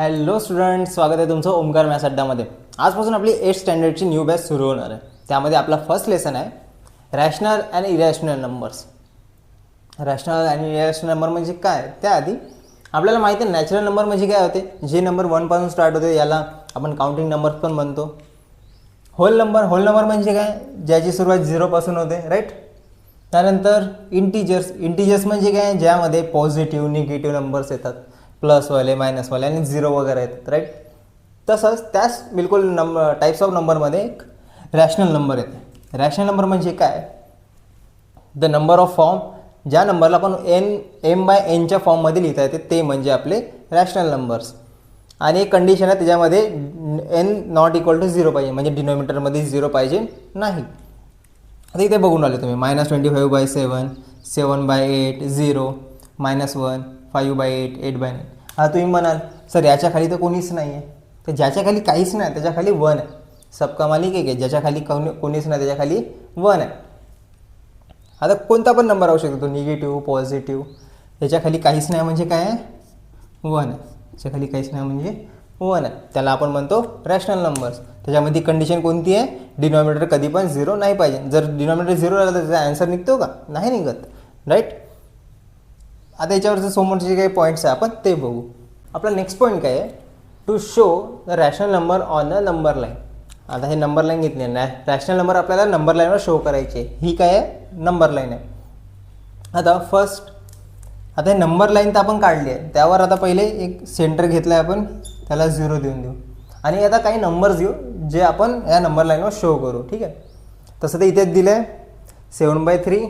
Hello student, स्वागत आहे तुमचं ओमकार मॅथ्स अड्डामध्ये. आजपासून आपली 8th स्टँडर्डची न्यू बॅच सुरू होणार आहे. त्यामध्ये आपला फर्स्ट लेसन आहे रॅशनल आणि इरॅशनल नंबर्स. रॅशनल आणि इरॅशनल नंबर म्हणजे काय, त्याआधी आपल्याला माहिती आहे नॅचरल नंबर म्हणजे काय होते. जे नंबर 1 पासून स्टार्ट होते याला आपण काउंटिंग नंबर पण म्हणतो. होल नंबर म्हणजे काय, ज्याची सुरुवात 0 पासून होते, राईट. त्यानंतर इंटिजर्स म्हणजे काय, ज्यामध्ये पॉझिटिव्ह निगेटिव्ह नंबर्स येतात, प्लसवाले मायनसवाले आणि 0 वगैरे येतात, राईट. तसंच त्याच बिलकुल टाईप्स ऑफ नंबरमध्ये एक रॅशनल नंबर येते. रॅशनल नंबर म्हणजे काय, द नंबर ऑफ फॉर्म, ज्या नंबरला आपण m/nच्या फॉर्ममध्ये लिहिता येते ते म्हणजे आपले रॅशनल नंबर्स. आणि एक कंडिशन आहे त्याच्यामध्ये n ≠ 0 पाहिजे, म्हणजे डिनॉमिनेटरमध्ये 0 पाहिजे नाही. आता इथे बघून आले तुम्ही -25/7, 7/8, 0, -1, 5/8, 8/9. हा तुम्ही म्हणाल सर याच्या खाली तर कोणीच नाही आहे. तर ज्याच्या खाली काहीच नाही त्याच्या खाली 1 आहे. सबका मालिक एक आहे, ज्याच्या खाली कोणीच नाही त्याच्या खाली 1 आहे. आता कोणता पण नंबर असू शकतो, तो निगेटिव्ह पॉझिटिव्ह. याच्या खाली काहीच नाही म्हणजे काय आहे, 1 आहे. याच्या खाली काहीच नाही म्हणजे 1 आहे. त्याला आपण म्हणतो रॅशनल नंबर्स. त्याच्यामध्ये कंडिशन कोणती आहे, डिनॉमिनेटर कधी पण 0 नाही पाहिजे. जर डिनॉमिनेटर 0 राहिलं तर त्याचा आन्सर निघतो का, नाही निघत, राईट. आता याच्यावरचे समोरचे काही पॉईंट्स आहे आपण ते बघू. आपला नेक्स्ट पॉईंट काय आहे, to show the rational number on a number line. आता हे नंबर लाईन घेतली आहे, रॅशनल नंबर आपल्याला नंबर लाईनवर शो करायचे. ही काय आहे, नंबर लाईन आहे. आता हे नंबर लाईन तर आपण काढली आहे, त्यावर आता पहिले एक सेंटर घेतलं आहे आपण, त्याला 0 देऊन देऊ. आणि आता काही नंबर्स घेऊ जे आपण या नंबर लाईनवर शो करू, ठीक आहे. तसं तर इथेच दिलं आहे 7/3,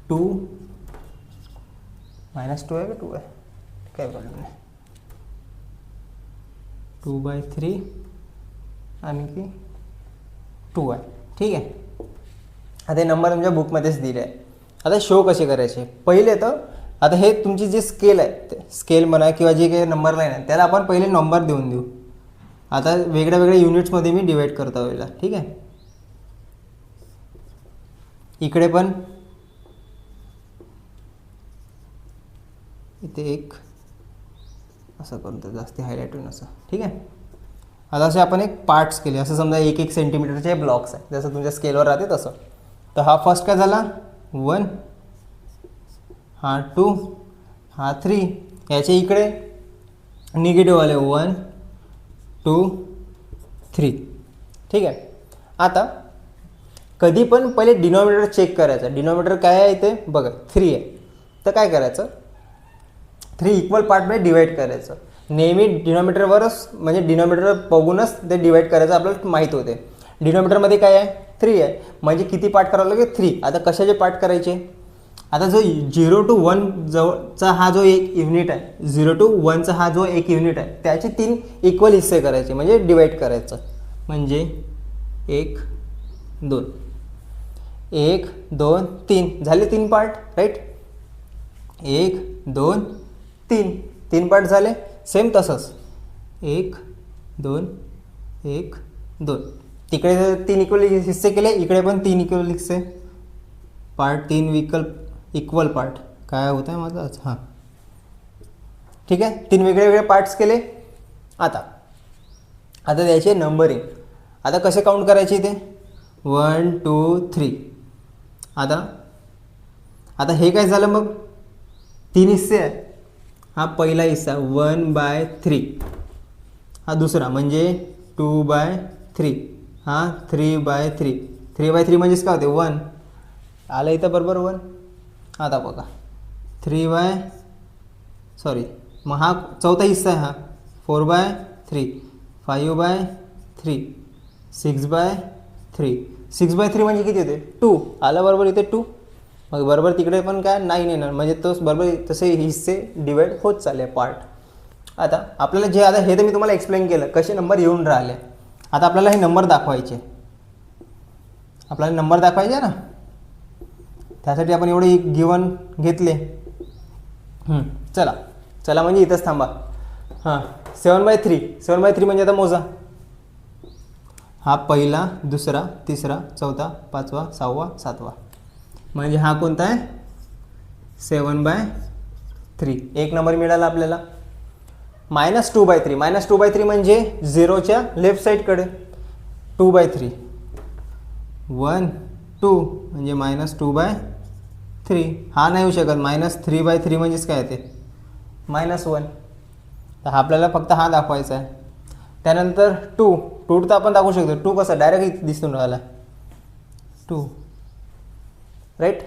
2 -2 आहे का 2 आहे, काय प्रॉब्लेम नाही. 2/3 आणखी 2 आहे, ठीक आहे. आता हे नंबर तुमच्या बुकमध्येच दिले आहे. आता शो कसे करायचे, पहिले तर आता हे तुमची जी स्केल आहे, स्केल म्हणा किंवा जे काही नंबर लाईन आहे त्याला आपण पहिले नंबर देऊन देऊ. आता वेगळ्या वेगळ्या युनिट्समध्ये मी डिवाईड करतो याला, ठीक आहे. इकडे पण इथे एक असं करतो, जास्त हायलाईट होईल असं, ठीक आहे. आता असे आपण एक पार्ट्स केले, असं समजा 1-1 सेंटीमीटरचे ब्लॉक्स आहे, जसं तुमच्या स्केलवर राहते तसं. तर हा फर्स्ट काय झाला 1, हा 2, हा 3. याच्या इकडे निगेटिव्ह आले 1, 2, 3, ठीक आहे. आता कधी पण पहिले डिनॉमिनेटर चेक करायचं. डिनॉमिनेटर काय आहे इथे बघा, 3 आहे. तर काय करायचं, 3 इक्वल पार्टमध्ये डिवाईड करायचं. नेहमी डिनॉमिनेटरवरच, म्हणजे डिनॉमिनेटर बघूनच ते डिवाईड करायचं आपल्याला माहीत होते. डिनॉमिनेटरमध्ये काय आहे, 3 आहे, म्हणजे किती पार्ट करावं लागेल, 3. आता कशाचे पार्ट करायचे, आता जो 0 to 1 जवळचा हा जो एक युनिट आहे, 0 to 1चा हा जो एक युनिट आहे, त्याचे 3 इक्वल हिस्से करायचे, म्हणजे डिवाईड करायचं. म्हणजे 1, 2, 1, 2, 3 झाले 3 पार्ट, राईट. 1, 2, 3 पार्ट झाले. सेम तसंच 1, 2, 1, 2. तिकडे 3 इक्वल हिस्से केले, इकडे पण 3 इक्वल हिस्से. पार्ट 3 इक्वल पार्ट काय होत आहे माझं, हां, ठीक आहे. 3 वेगळे वेगळे पार्ट्स केले. आता द्यायचे नंबरिंग. आता कसे काउंट करायचे इथे, 1, 2, 3. आता हे काय झालं मग, 3 हिस्से आहे. हा पहिला हिस्सा 1/3, हा दुसरा म्हणजे 2/3, हा 3/3. 3/3 म्हणजेच काय होते, 1 आलं इथं बरोबर 1. आता बघा मग हा चौथा हिस्सा आहे, हा 4/3, 5/3, 6/3. 6/3 म्हणजे किती होते, 2 आलं बरोबर इथे 2. मग बरोबर तिकडे पण काय 9 येणार, म्हणजे तोच बरोबर तसे हिस्से डिवाईड होत चालले पार्ट. आता आपल्याला जे, आता हे तर मी तुम्हाला एक्सप्लेन केलं कसे नंबर येऊन राहिले. आता आपल्याला हे नंबर दाखवायचे, ना. त्यासाठी आपण एवढे गिवन घेतले. चला म्हणजे इथंच थांबा. हां, 7/3 म्हणजे आता मोजा. हा पहिला, दुसरा, तिसरा, चौथा, 5वा, 6वा, 7वा. म्हणजे हा कोणता आहे, 7/3. 3, एक नंबर मिळाला आपल्याला. -2/3, -2/3 म्हणजे 0च्या लेफ्ट साईडकडे. 2/3, 1 2 म्हणजे -2/3. हा नाही होऊ शकत. -3/3 म्हणजेच काय ते -1. तर हा आपल्याला फक्त हा दाखवायचा आहे. त्यानंतर 2 तर आपण दाखवू शकतो. 2 कसा डायरेक्ट दिसून राहिला 2, राईट.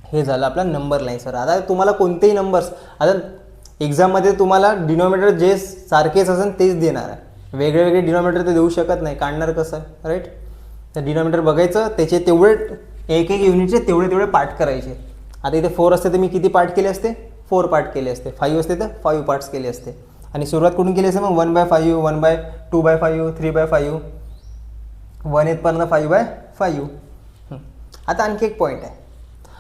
हे झालं आपला नंबर लाईन. सर आता तुम्हाला कोणतेही नंबर्स, आता एक्झाममध्ये तुम्हाला डिनॉमिनेटर जे सारखेच असेल तेच देणार आहे. वेगळे वेगळे डिनॉमिनेटर ते देऊ शकत नाही. काढणार कसं, राईट. तर डिनॉमिनेटर बघायचं, त्याचे तेवढे एक युनिटचे तेवढे पार्ट करायचे. आता इथे 4 असते तर मी किती पार्ट केले असते, 4 पार्ट केले असते. 5 असते तर 5 पार्ट्स केले असते. आणि सुरुवात कुठून केली असते मग 1/5, 1/2/5, 3/5, 1 येतपर्यंत 5/5. आता आणखी एक पॉईंट आहे.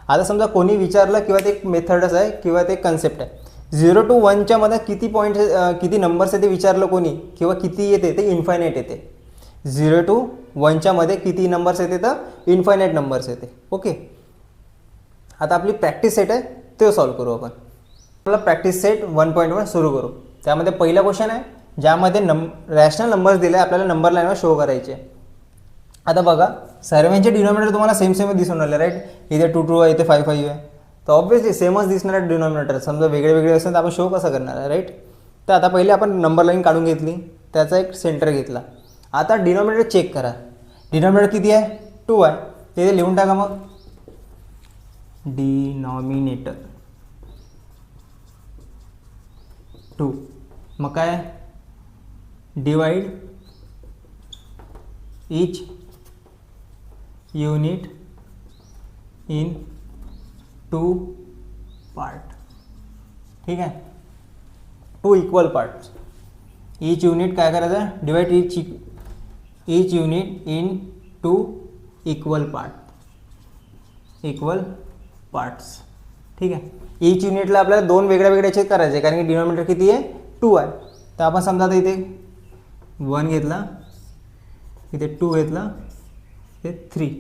आता समजा कोणी विचारलं, किंवा ते एक मेथडच आहे किंवा ते कन्सेप्ट आहे, 0 to 1च्या मध्ये किती पॉईंट, किती नंबर्स आहे ते विचारलं कोणी, किंवा किती येते ते इन्फायनाईट येते. 0 to 1च्या मध्ये किती नंबर्स येते तर इन्फायनाईट नंबर्स येते. ओके. आता आपली प्रॅक्टिस सेट आहे ते सॉल्व करू आपण. आपला प्रॅक्टिस सेट 1.1 सुरू करू. त्यामध्ये पहिला क्वेश्चन आहे ज्यामध्ये रॅशनल नंबर्स दिले आपल्याला नंबर लाईनवर शो करायचे. आता बघा सर्वांचे डिनॉमिनेटर तुम्हाला सेम दिसून राहिले, राईट. इथे 2 2 आहे, इथे 5 5 आहे. तर ऑब्व्हियसली सेमच दिसणार आहे डिनॉमिनेटर. समजा वेगळे वेगळे असेल तर आपण शो कसं करणार आहे, राईट. तर आता पहिले आपण नंबर लाईन काढून घेतली, त्याचा एक सेंटर घेतला. आता डिनॉमिनेटर चेक करा. डिनॉमिनेटर किती आहे, 2 आहे. ते लिहून टाका मग. डिनॉमिनेटर 2. मग काय, divide each unit in 2 part. ठीक आहे, 2 इक्वल पार्ट्स. ईच युनिट काय करायचं, divide each unit in 2 equal parts. ठीक आहे. ईच युनिटला आपल्याला 2 वेगळ्या चेक करायचे, कारण की डिनॉमिनेटर किती आहे, 2 आहे. तर आपण समजा आता इथे 1 घेतला, इथे 2 घेतला, हे 3.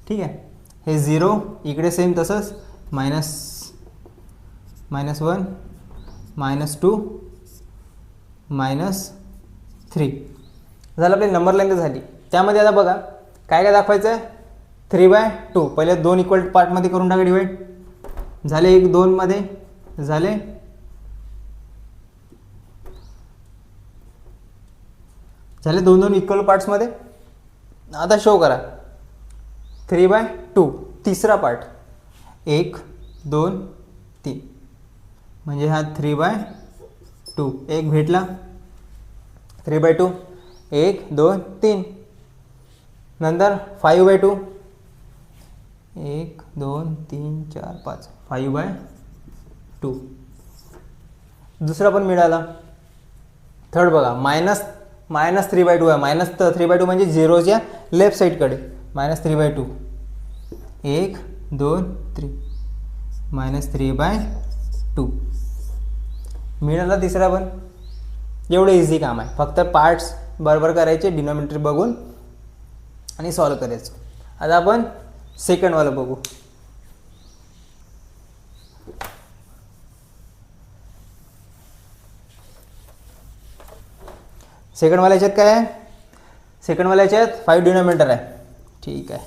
ठीक आहे. हे 0 इकडे सेम तसंच, -1 -2 -3 झालं. आपली नंबर लाईन तर झाली. त्यामध्ये आता बघा काय दाखवायचं आहे, 3/2. पहिले 2 इक्वल पार्टमध्ये करून टाका डिवाइड. झाले 1 2 मध्ये झाले, झाले 2 2 इक्वल पार्ट्समध्ये. आता शो करा 3/2 तिसरा पार्ट, 1 2 3 म्हणजे हा 3/2. एक भेटला 3/2, 1 2 3. नंतर 5/2, 1 2 3 4 5, 5/2. दुसरा पण मिळाला. थर्ड बघा, -3/2 आहे. -3/2 म्हणजे 0च्या लेफ्ट साईडकडे, -3/2, 1 2 3, -3/2 मिळाला. तिसरा पण. एवढं इझी काम आहे. फक्त पार्ट्स बरोबर करायचे, डिनॉमिनेटर बघून आणि सॉल्व करायचं. आता आपण सेकंडवाला बघू. सेकंडवाल्या याच्यात काय आहे, सेकंडवाल्या याच्यात 5 डिनॉमिनेटर आहे. ठीक आहे,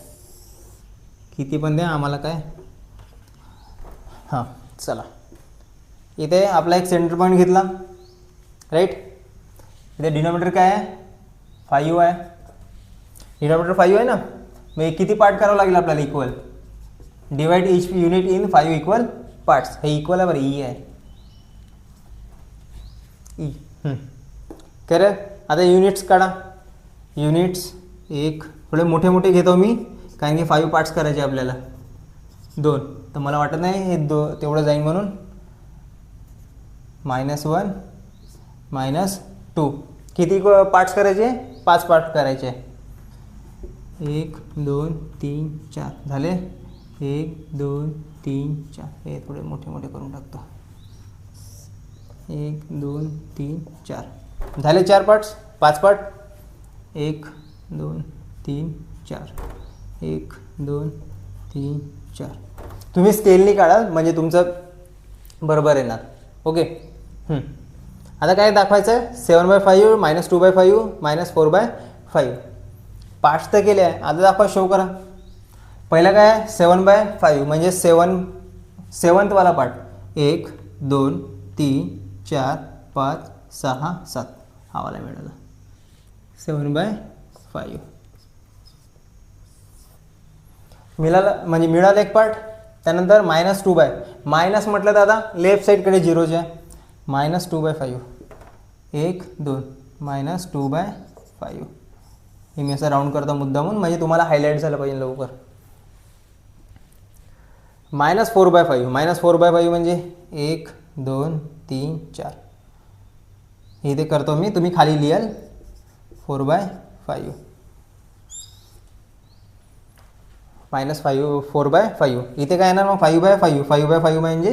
किती पण द्या आम्हाला काय. हां चला, इथे आपला एक सेंटर पॉईंट घेतला, राईट. इथे डिनॉमिनेटर काय आहे, 5 आहे. डिनॉमिनेटर 5 आहे ना, मग किती पार्ट करावं लागेल आपल्याला, equal. Divide each unit in 5 equal parts. हे इक्वल आहे बरं, ई आहे, ई. खरं. आता युनिट्स काढा. युनिट्स एक थोडे मोठे घेतो मी, कारण की 5 पार्ट्स करायचे आपल्याला, 2. तर मला वाटत नाही हे तेवढं जाईल म्हणून. -1 -2. किती पार्ट्स करायचे, 5 पार्ट करायचे. 1 2 3 4 झाले. 1 2 3 4. हे थोडे मोठे करून टाकतो. 1 2 3 4 झाले. 4 पार्ट्स, 5 पार्ट. 1 2 3 4, 1 2 3 4. तुम्ही स्केलनी काढा म्हणजे तुमचं बरोबर येणार. ओके. आता काय दाखवायचं आहे, 7/5 -2/5 -4/5. पार्ट्स तर केले आहे, आता दाखवा, शो करा. पहिला काय आहे, 7/5 म्हणजे 7वाला पार्ट, 1 2 3 4 5 6 7 हा वाला मिळाला 7/5 मिळाला. म्हणजे मिळाला एक पार्ट. त्यानंतर -2/, मायनस म्हटलं तर आता लेफ्ट साईडकडे 0चे आहे. -2/5 1 2 -2/5 हे मी असं राऊंड करतो मुद्दामून, म्हणजे तुम्हाला हायलाईट झालं पाहिजे लवकर. -4/5 -4/5 म्हणजे 1 2 3 4 इथे करतो मी, तुम्ही खाली लिहाल 4/5 -4/5 इथे काय येणार मग 5/5 5/5 म्हणजे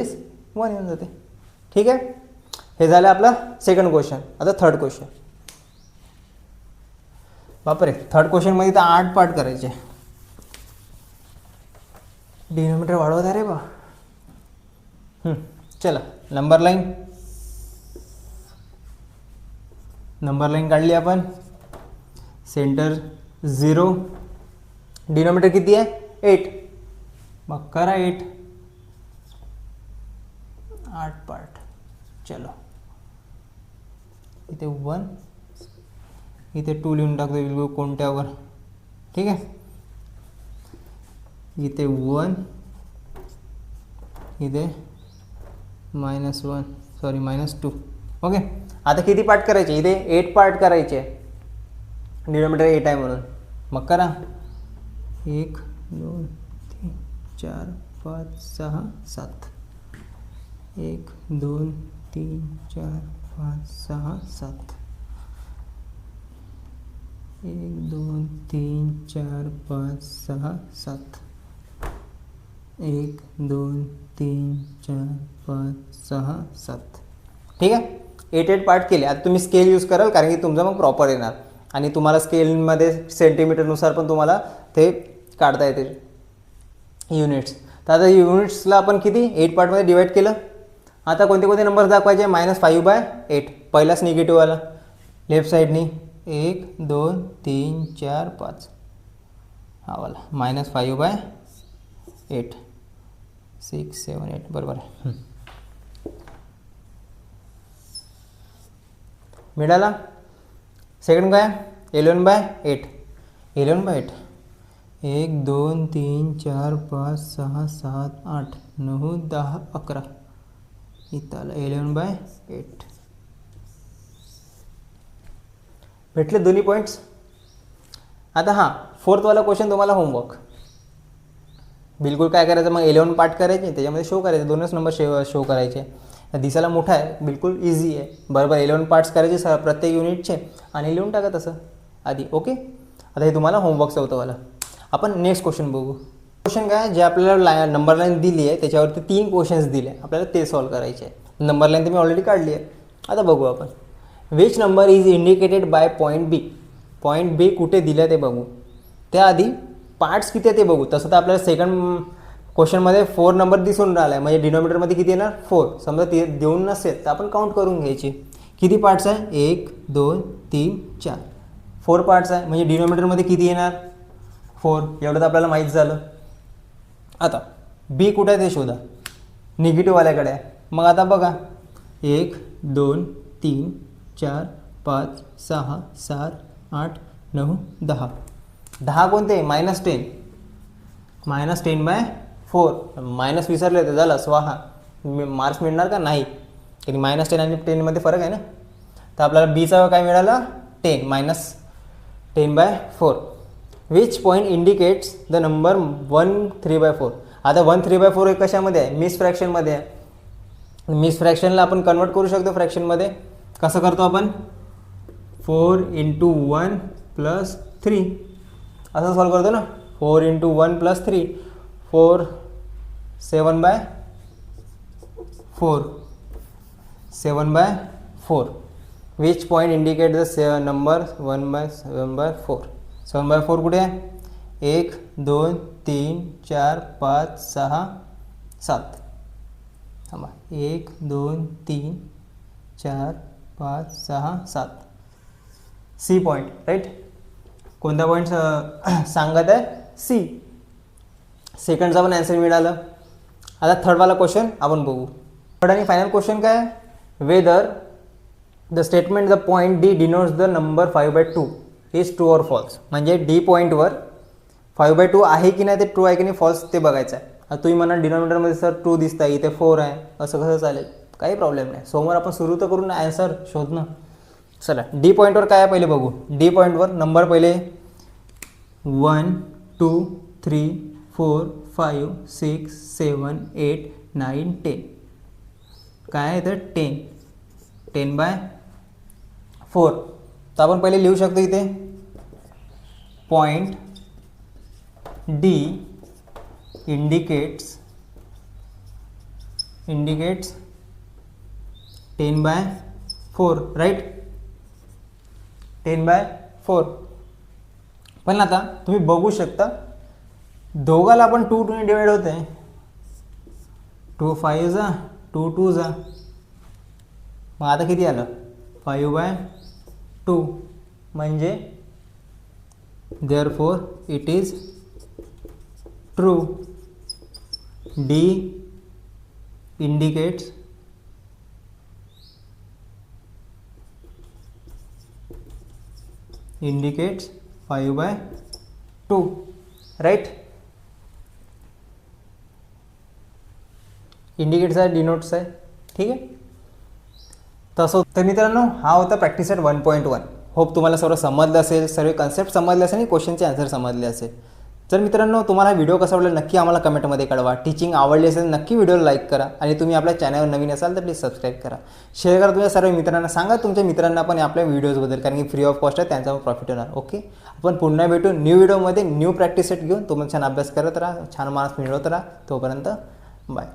1 येऊन जाते. ठीक आहे. हे झालं आपला सेकंड क्वेश्चन. आता थर्ड क्वेश्चन. बापरे, थर्ड क्वेश्चनमध्ये तर 8 पार्ट करायचे. डिनोमिनेटर वाढवत आहे रे बा. चला, नंबर लाईन काढली आपण. सेंटर 0, डिनोमिनेटर किती आहे 8, मग करा 8 पार्ट. चलो, इथे 1 इथे 2 लिहून टाकतो बिलकुल कोणत्यावर. ठीक आहे. इथे 1 इथे -2. ओके. आता किती पार्ट करायचे, इथे 8 पार्ट करायचे. डिनोमिनेटर 8 आहे म्हणून, मग करा 1 2 3 4 5 6 7 1 2 3 4 5 6 7 1 2 3 4 5 6 7 1 2 3 4 5 6 7. ठीक आहे. 8 पार्ट केले. आता तुम्ही स्केल यूज कराल, कारण की तुमचं मग प्रॉपर येणार, आणि तुम्हाला स्केलमध्ये सेंटीमीटरनुसार पण तुम्हाला ते काढता येते युनिट्स. तर आता युनिट्सला आपण किती 8 पार्टमध्ये डिवाईड केलं. आता कोणते कोणते नंबर दाखवायचे, -5/8 पहिलाच निगेटिव्हवाला लेफ्ट साईडनी 1 2 3 4 5 हा वाला -5/8 6 7 8 बरोबर आहे. मिळाला. सेकंड काय 11/8 11/8 1 2 3 4 5 6 7 8 9 10 11 इथं आलं 11/8. भेटले दोन्ही पॉईंट्स. आता हां, फोर्थवाला क्वेश्चन तुम्हाला होमवर्क. बिलकुल काय करायचं मग, 11 पार्ट करायचे, त्याच्यामध्ये शो करायचे, 2च नंबर शो करायचे. दिसायला मोठा आहे, बिलकुल इझी आहे. बरोबर 11 पार्ट्स करायचे प्रत्येक युनिटचे, आणि लिहून टाका तसं आधी. ओके. आता हे तुम्हाला होमवर्कचं होतं वाला. आपण नेक्स्ट क्वेश्चन बघू. क्वेश्चन काय, जे आपल्याला नंबर लाईन दिली आहे त्याच्यावरती 3 क्वेश्चन्स दिले, आपल्याला ते सॉल्व करायचे आहे. नंबर लाईन तुम्ही ऑलरेडी काढली आहे. आता बघू आपण. Which number is indicated by point b. Point b कुठे दिलं ते बघू. त्याआधी पार्ट्स किती आहे ते बघू. तसं तर आपल्याला सेकंड क्वेश्चनमध्ये 4 नंबर दिसून राहिला आहे, म्हणजे डिनोमिनेटरमध्ये किती येणार 4. समजा ते देऊन नसेल तर आपण काउंट करून घ्यायची. किती पार्ट्स आहे 1 2 3 4 4 पार्ट्स आहे, म्हणजे डिनोमिनेटरमध्ये किती येणार 4. एवढं तर आपल्याला माहीत झालं. आता बी कुठे आहे ते शोधा. निगेटिव्हवाल्याकडे आहे. मग आता बघा 1 2 3 4 5 6 7 8 9 10 10 कोणते -10 -10/4 मायनस विसरले ते झालं स्वाहा. मार्क्स मिळणार का नाही, कारण -10 आणि 10मध्ये फरक आहे ना. तर आपल्याला बीचा काय मिळाला 10 -10/4. Which point indicates the number 1/3/4. आता 1/3/4 हे कशामध्ये आहे, मिस फ्रॅक्शनमध्ये आहे. मिस फ्रॅक्शनला आपण कन्वर्ट करू शकतो फ्रॅक्शनमध्ये. कसं करतो आपण 4 × 1 + 3 असं सॉल्व करतो ना. 4 × 1 + 3 4 7/4 7/4. Which point indicate the number 1/7/4. 7/4 कुठे आहे 1 2 3 4 5 6 7. थांबा 1 2 3 4 5 6 7 सी पॉईंट राईट. कोणता पॉईंट सांगत आहे? सी. सेकंडचा पण ॲन्सर मिळालं. आता थर्डवाला क्वेश्चन आपण बघू. थर्ड आणि फायनल क्वेश्चन काय आहे? Whether the statement the point D denotes the number 5/2 is true or false. म्हणजे डी पॉईंटवर 5/2 आहे की नाही, ते ट्रू आहे की नाही फॉल्स ते बघायचं आहे. आता तुम्ही म्हणा डिनॉमिनेटरमध्ये सर ट्रू दिसत आहे, इथे 4 आहे, असं कसं चालेल? काही प्रॉब्लेम नाही. समोर आपण सुरू तर करून ॲन्सर शोधणं. चला डी पॉईंटवर काय आहे पहिले बघू. डी पॉईंटवर नंबर पहिले 1 2 3 4 5 6 7 8 9 10. काय आहे तर 10/4. तर आपण पहिले लिहू शकतो इथे पॉईंट डी indicates 10/4 राईट. 10/4. पण आता तुम्ही बघू शकता दोघाला आपण 2 2 डिवाइड होते. 2 5 जा 2 2 जा, मग आता किती आलं? 5/2. म्हणजे therefore it is true. D indicates indicates 5/2 राईट. इंडिकेट्स आहे, डिनोट्स आहे, ठीक आहे. तसं तर मित्रांनो हा होता प्रॅक्टिस सेट 1.1. होप तुम्हाला सर्व समजलं असेल, सर्व कन्सेप्ट समजले असेल आणि क्वेश्चनचे आन्सर समजले असेल. तर मित्रांनो तुम्हाला व्हिडिओ कसा वाटला नक्की आम्हाला कमेंटमध्ये कळवा. टीचिंग आवडली असेल नक्की व्हिडिओला लाईक करा आणि तुम्ही आपल्या चॅनलवर नवीन असाल तर प्लीज सबस्क्राईब करा. शेअर करा तुमच्या सर्व मित्रांना. सांगा तुमच्या मित्रांना पण आपल्या व्हिडिओजबद्दल, कारण की फ्री ऑफ कॉस्ट आहे, त्यांचा प्रॉफिट होणार. ओके, आपण पुन्हा भेटू न्यू व्हिडिओमध्ये न्यू प्रॅक्टिस सेट घेऊन. तुम्ही छान अभ्यास करत राहा, छान मार्क्स मिळवत राहा. तोपर्यंत बाय.